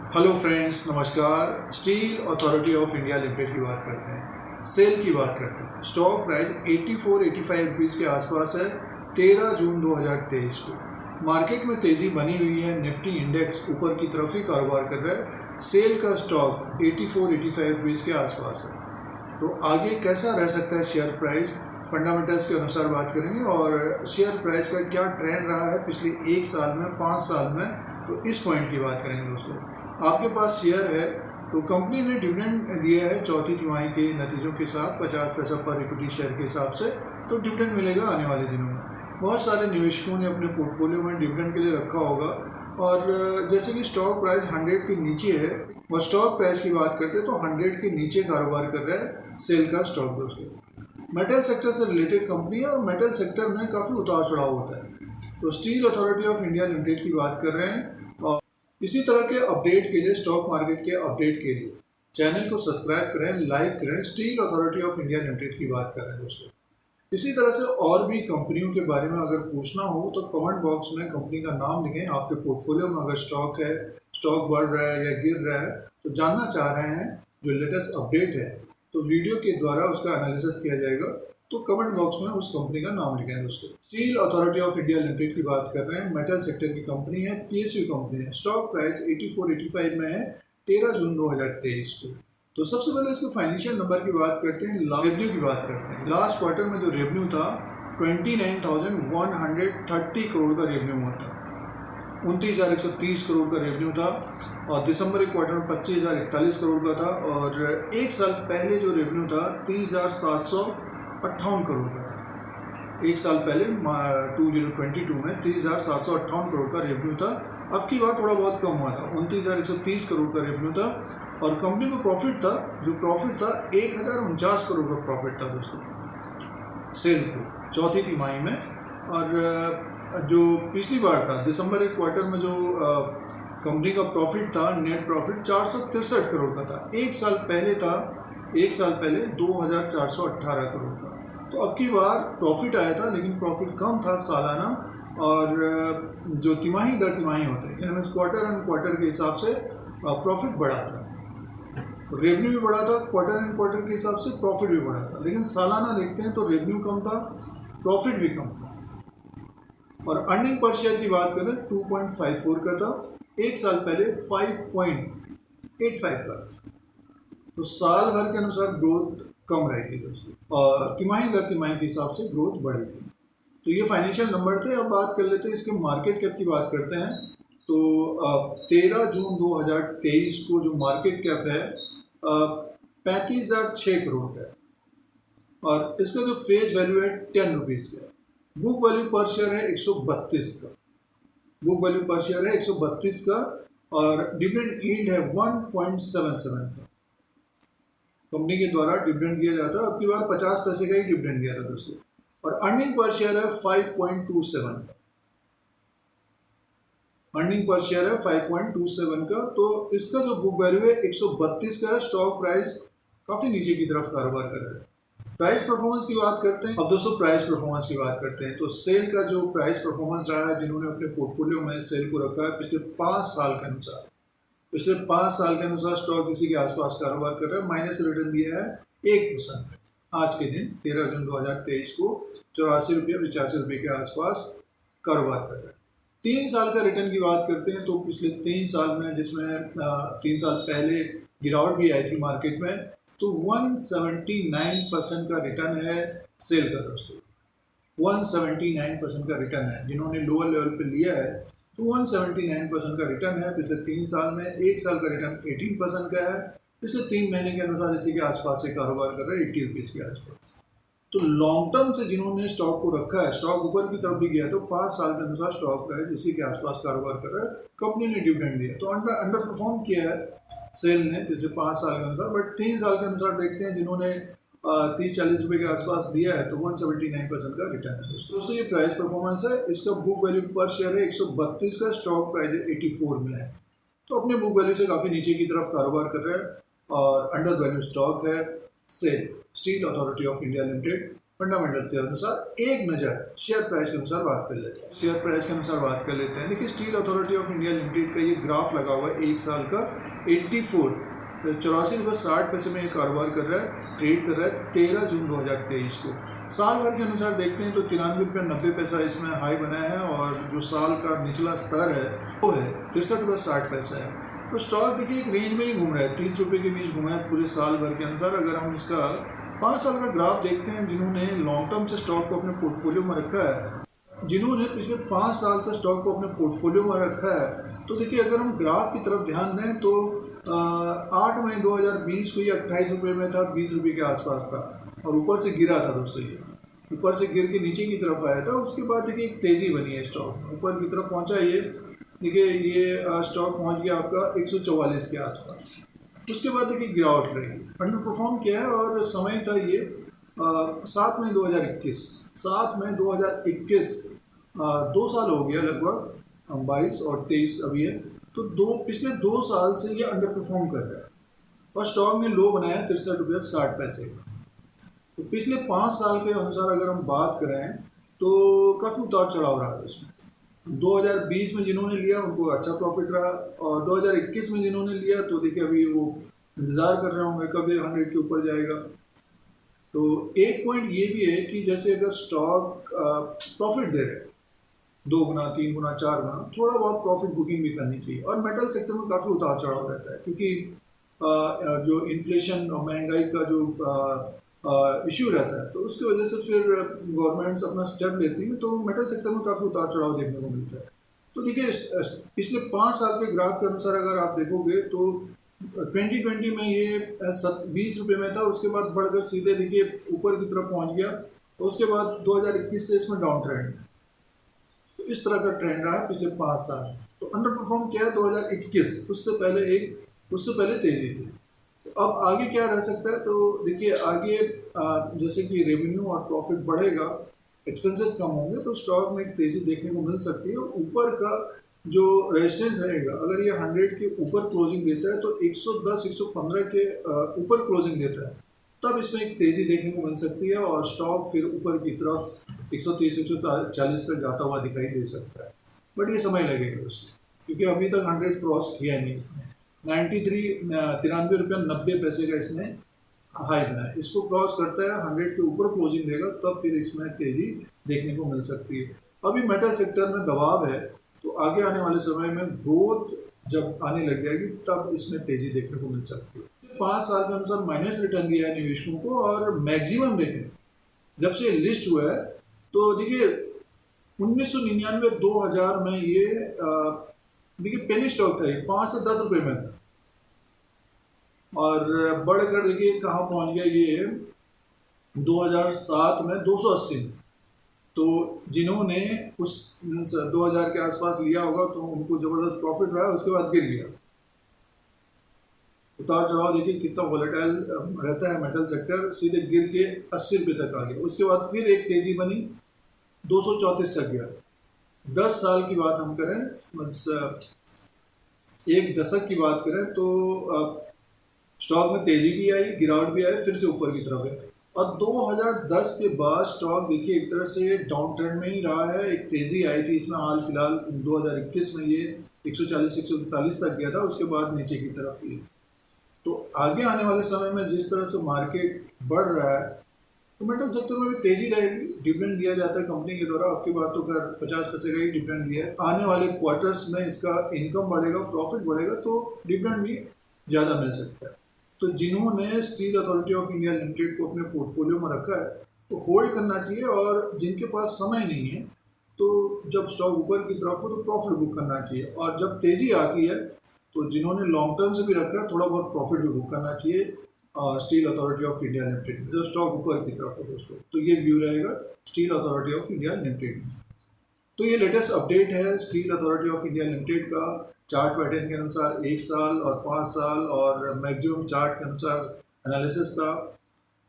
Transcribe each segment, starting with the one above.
Hello friends, नमस्कार। Steel Authority of India limited की बात करते हैं, सेल की बात करते हैं। स्टॉक प्राइस 84-85 रुपीज़ के आसपास है 13 जून 2023 को। मार्केट में तेज़ी बनी हुई है, निफ्टी इंडेक्स ऊपर की तरफ ही कारोबार कर रहा है। सेल का स्टॉक 84-85 रुपीज़ के आसपास है। तो आगे कैसा रह सकता है शेयर प्राइस, फंडामेंटल्स के अनुसार बात करेंगे और शेयर प्राइस का क्या ट्रेंड रहा है पिछले 1 साल में, 5 साल में, तो इस पॉइंट की बात करेंगे दोस्तों। आपके पास शेयर है तो कंपनी ने डिविडेंड दिया है चौथी तिमाही के नतीजों के साथ 50 पैसा पर इक्विटी शेयर के हिसाब से, तो डिविडेंड मिलेगा आने वाले दिनों में। बहुत सारे निवेशकों ने अपने पोर्टफोलियो में डिविडेंड के लिए रखा होगा। और जैसे कि स्टॉक प्राइस 100 के नीचे है और स्टॉक प्राइस की बात करते हैं तो 100 के नीचे कारोबार कर रहा है सेल का स्टॉक दोस्तों। मेटल सेक्टर से रिलेटेड कंपनी है और मेटल सेक्टर में काफ़ी उतार चढ़ाव होता है। तो steel Authority of India limited की बात कर रहे हैं। और इसी तरह के अपडेट के लिए, स्टॉक मार्केट के अपडेट के लिए चैनल को सब्सक्राइब करें, लाइक करें। Steel Authority of India limited की बात कर रहे हैं दोस्तों। इसी तरह से और भी कंपनियों के बारे में अगर पूछना हो तो कमेंट बॉक्स में कंपनी का नाम लिखें। आपके पोर्टफोलियो में अगर स्टॉक है, स्टॉक बढ़ रहा है या गिर रहा है, तो जानना चाह रहे हैं जो लेटेस्ट अपडेट है, तो वीडियो के द्वारा उसका एनालिसिस किया जाएगा। तो कमेंट बॉक्स में उस कंपनी का नाम लिखें दोस्तों। Steel Authority of India limited की बात कर रहे हैं, मेटल सेक्टर की कंपनी है, पीएसयू कंपनी है। स्टॉक प्राइस 84-85 में है 13 जून 2023 को। तो सबसे पहले इसके फाइनेंशियल नंबर की बात करते हैं, रेवेन्यू की बात करते हैं। लास्ट क्वार्टर में जो रेवेन्यू था 29,130 करोड़ का रेवेन्यू हुआ था। 29,130 करोड़ का रेवेन्यू था और दिसंबर के क्वार्टर में 25,041 करोड़ का था। और एक साल पहले जो रेवेन्यू था 30,758 करोड़ का था। एक साल पहले 2022 में 30,758 करोड़ का रेवेन्यू था। अब की बार थोड़ा बहुत कम हुआ था, 29,130 करोड़ का रेवेन्यू था। और कंपनी को प्रॉफिट था, जो प्रॉफिट था 1,049 करोड़ का प्रॉफिट था दोस्तों सेल को चौथी तिमाही में। और जो पिछली बार था दिसंबर के क्वार्टर में जो कंपनी का प्रॉफिट था, नेट प्रॉफिट 463 करोड़ का था। एक साल पहले 2,418 करोड़ का। तो अब की बार प्रॉफिट आया था, लेकिन प्रॉफिट कम था सालाना। और जो तिमाही दर तिमाही होते हैं, यानी क्वार्टर एंड क्वार्टर के हिसाब से प्रॉफिट बढ़ा था। रेवेन्यू भी बढ़ा था, क्वार्टर एंड क्वार्टर के हिसाब से प्रॉफिट भी बढ़ा था। लेकिन सालाना देखते हैं तो रेवेन्यू कम था, प्रॉफिट भी कम था। और अर्निंग पर शेयर की बात करें 2.54 का था, एक साल पहले 5.85 का था। तो साल भर के अनुसार ग्रोथ कम रही थी दोस्तों और तिमाही दर तिमाही के हिसाब से ग्रोथ बढ़ी थी। तो ये फाइनेंशियल नंबर थे। अब बात कर लेते हैं इसके मार्केट कैप की बात करते हैं। तो 13 जून 2023 को जो मार्केट कैप है 35,006 करोड़ का है। और इसका जो फेस वैल्यू है 10 रुपीज़ का। बुक वैल्यू पर शेयर है 132 का। बुक वैल्यू पर शेयर है 132 का। और डिविडेंड यील्ड है 1.77 का। कंपनी के द्वारा डिविडेंड दिया जाता है। अब की बार 50 पैसे का ही डिविडेंड दिया था दोस्तों। और अर्निंग पर शेयर है 5.27 का। अर्निंग पर शेयर है 5.27 का। तो इसका जो बुक वैल्यू है 132 का है। स्टॉक प्राइस काफ़ी नीचे की तरफ कारोबार कर रहा है। प्राइस परफॉर्मेंस की बात करते हैं। अब दोस्तों प्राइस परफॉर्मेंस की बात करते हैं तो सेल का जो प्राइस परफॉर्मेंस रहा है, जिन्होंने अपने पोर्टफोलियो में सेल को रखा है पिछले 5 साल के अनुसार, स्टॉक इसी के आसपास कारोबार कर रहा है। माइनस रिटर्न दिया है 1%। आज के दिन 13 जून 2023 को 84-85 के आसपास कारोबार कर रहा है। 3 साल का रिटर्न की बात करते हैं तो पिछले 3 साल में, जिसमें 3 साल पहले गिरावट भी आई थी मार्केट में, तो 179% का रिटर्न है सेल का दोस्तों। 179% का रिटर्न है। जिन्होंने लोअर लेवल पे लिया है तो 179% का रिटर्न है पिछले 3 साल में। एक साल का रिटर्न 18% का है। पिछले 3 महीने के अनुसार इसी के आसपास से कारोबार कर रहा है 80 रुपीज़ के आसपास। तो लॉन्ग टर्म से जिन्होंने स्टॉक को रखा है, स्टॉक ऊपर की तरफ भी गया तो 5 साल के अनुसार स्टॉक प्राइस इसी के आसपास कारोबार कर रहा है। कंपनी ने डिविडेंड दिया तो अंडर परफॉर्म किया है सेल ने पिछले 5 साल के अनुसार। बट 3 साल के अनुसार देखते हैं, जिन्होंने 30-40 रुपये के आसपास दिया है तो 179% का रिटर्न है दोस्तों। ये प्राइस परफॉर्मेंस है। इसका बुक वैल्यू पर शेयर है 132 का। स्टॉक प्राइस 84 में है। तो अपने बुक वैल्यू से काफ़ी नीचे की तरफ कारोबार कर रहा है और अंडर वैल्यू स्टॉक है सेल, स्टील अथॉरिटी ऑफ इंडिया लिमिटेड। फंडामेंटल के अनुसार एक नज़र शेयर प्राइस के अनुसार बात कर लेते हैं। शेयर प्राइस के अनुसार बात कर लेते हैं। देखिए, steel Authority of India limited का ये ग्राफ लगा हुआ है एक साल का। 84.60 में ये कारोबार कर रहा है, ट्रेड कर रहा है 13 जून 2023 को। साल भर के अनुसार देखते हैं तो 93 इसमें हाई बना है और जो साल का निचला स्तर है वो है 63.60 है। तो स्टॉक देखिए एक रेंज में ही घूम रहा है, 30 रुपये के बीच घूमा है पूरे साल भर के अनुसार। अगर हम इसका 5 साल का ग्राफ देखते हैं, जिन्होंने लॉन्ग टर्म से स्टॉक को अपने पोर्टफोलियो में रखा है, जिन्होंने पिछले 5 साल से स्टॉक को अपने पोर्टफोलियो में रखा है, तो देखिए अगर हम ग्राफ की तरफ ध्यान दें तो 8 मई 2020 को ये 28 रुपये में था, 20 रुपये के आसपास था और ऊपर से गिरा था दोस्तों। ये ऊपर से गिर के नीचे की तरफ आया था। उसके बाद देखिए एक तेज़ी बनी है, स्टॉक ऊपर की तरफ पहुंचा। ये देखिए ये स्टॉक पहुंच गया आपका 144 के आसपास। उसके बाद देखिए गिरावट रही, अंडर परफॉर्म किया है और समय था ये 7 मई 2021। 7 मई 2021 2 साल हो गया लगभग, 22 और 23 अभी है। तो पिछले 2 साल से ये अंडर परफॉर्म कर रहा है और स्टॉक ने लो बनाया 63.60 का। तो पिछले 5 साल के अनुसार अगर हम बात करें तो काफ़ी उतार चढ़ाव रहा है इसमें। 2020 में जिन्होंने लिया उनको अच्छा प्रॉफिट रहा और 2021 में जिन्होंने लिया तो देखिए अभी वो इंतज़ार कर रहे होंगे कब ये 100 के ऊपर जाएगा। तो एक पॉइंट ये भी है कि जैसे अगर स्टॉक प्रॉफिट दे रहे हैं 2 गुना 3 गुना 4 गुना, थोड़ा बहुत प्रॉफिट बुकिंग भी करनी चाहिए। और मेटल सेक्टर में काफ़ी उतार चढ़ाव रहता है क्योंकि जो इन्फ्लेशन और महंगाई का जो इश्यू रहता है तो उसकी वजह से फिर गवर्नमेंट्स अपना स्टेप लेती हैं, तो मेटल सेक्टर में काफ़ी उतार चढ़ाव देखने को मिलता है। तो देखिए पिछले 5 साल के ग्राफ के अनुसार अगर आप देखोगे तो 2020 में ये 20 रुपये में था, उसके बाद बढ़कर सीधे देखिए ऊपर की तरफ पहुंच गया और उसके बाद 2021 से इसमें डाउन ट्रेंड है। तो इस तरह का ट्रेंड रहा पिछले 5 साल। तो अंडर परफॉर्म किया है 2021, उससे पहले तेज़ी थी। अब आगे क्या रह सकता है, तो देखिए आगे जैसे कि रेवेन्यू और प्रॉफिट बढ़ेगा, एक्सपेंसेस कम होंगे तो स्टॉक में एक तेज़ी देखने को मिल सकती है। ऊपर का जो रेजिस्टेंस रहेगा, अगर ये 100 के ऊपर क्लोजिंग देता है तो 110-115 के ऊपर क्लोजिंग देता है तब इसमें एक तेज़ी देखने को मिल सकती है और स्टॉक फिर ऊपर की तरफ 130-140 तक जाता हुआ दिखाई दे सकता है। बट ये समय लगेगा उससे, क्योंकि अभी तक 100 क्रॉस किया नहीं इसने। 93 रुपये 90 पैसे का इसने हाई बनाया, इसको क्रॉस करता है 100 के ऊपर क्लोजिंग देगा तब फिर इसमें तेज़ी देखने को मिल सकती है। अभी मेटल सेक्टर में दबाव है तो आगे आने वाले समय में ग्रोथ जब आने लग जाएगी तब इसमें तेज़ी देखने को मिल सकती है। 5 साल के अनुसार माइनस रिटर्न दिया है निवेशकों को और मैक्सिमम देखें जब से लिस्ट हुआ है तो देखिए 1999-2000 में ये देखिए पेनी स्टॉक था, ये 5 से 10 रुपये में था और बढ़कर देखिए कहाँ पहुँच गया ये 2007 में 280 में। तो जिन्होंने उस 2000 के आसपास लिया होगा तो उनको ज़बरदस्त प्रॉफिट रहा, उसके बाद गिर गया। उतार चढ़ाव देखिए कितना वोलेटाइल रहता है मेटल सेक्टर, सीधे गिर के 80 रुपये तक आ गया। उसके बाद फिर एक तेज़ी बनी 234 तक गया। 10 साल की बात हम करें, एक दशक की बात करें तो स्टॉक में तेज़ी भी आई, गिरावट भी आई, फिर से ऊपर की तरफ है। और 2010 के बाद स्टॉक देखिए एक तरह से डाउन ट्रेंड में ही रहा है। एक तेज़ी आई थी इसमें हाल फिलहाल 2021 में, ये 140-145 तक गया था, उसके बाद नीचे की तरफ ही। तो आगे आने वाले समय में जिस तरह से मार्केट बढ़ रहा है तो मेटल सेक्टर में भी तेज़ी रहेगी। डिविडेंड दिया जाता है कंपनी के द्वारा, आपकी बात तो कर 50 पैसे का ही डिविडेंड दिया है। आने वाले क्वार्टर्स में इसका इनकम बढ़ेगा, प्रॉफिट बढ़ेगा तो डिविडेंड भी ज़्यादा मिल सकता है। तो जिन्होंने steel Authority of India limited को अपने पोर्टफोलियो में रखा है तो होल्ड करना चाहिए, और जिनके पास समय नहीं है तो जब स्टॉक ऊपर की तरफ हो तो प्रॉफिट बुक करना चाहिए, और जब तेज़ी आती है तो जिन्होंने लॉन्ग टर्म से भी रखा है थोड़ा बहुत प्रॉफिट भी बुक करना चाहिए steel Authority of India limited में, जो स्टॉक ऊपर की तरफ हो दोस्तों। तो ये व्यू रहेगा steel Authority of India limited में। तो ये लेटेस्ट अपडेट है steel Authority of India limited का। चार्ट पैटर्न के अनुसार 1 साल और 5 साल और मैक्सिमम चार्ट के अनुसार एनालिसिस था,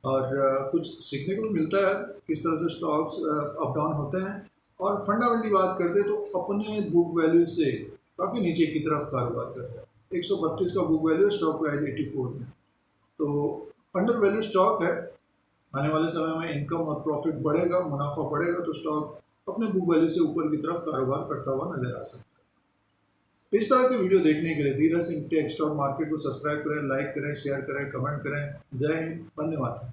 और कुछ सीखने को भी मिलता है किस तरह से स्टॉक्स अप डाउन होते हैं। और फंडामेंटली बात करते हैं तो अपने बुक वैल्यू से काफ़ी नीचे की तरफ कारोबार करता है। 132 का बुक वैल्यू, स्टॉक प्राइस 84 में, तो अंडर वैल्यू स्टॉक है। आने वाले समय में इनकम और प्रॉफिट बढ़ेगा, मुनाफा बढ़ेगा तो स्टॉक अपने बुक वैल्यू से ऊपर की तरफ कारोबार करता हुआ नजर आ सकता है। इस तरह के वीडियो देखने के लिए Dheeraj Singh take stock market को सब्सक्राइब करें, लाइक करें, शेयर करें, कमेंट करें। जय हिंद, वंदे मातरम।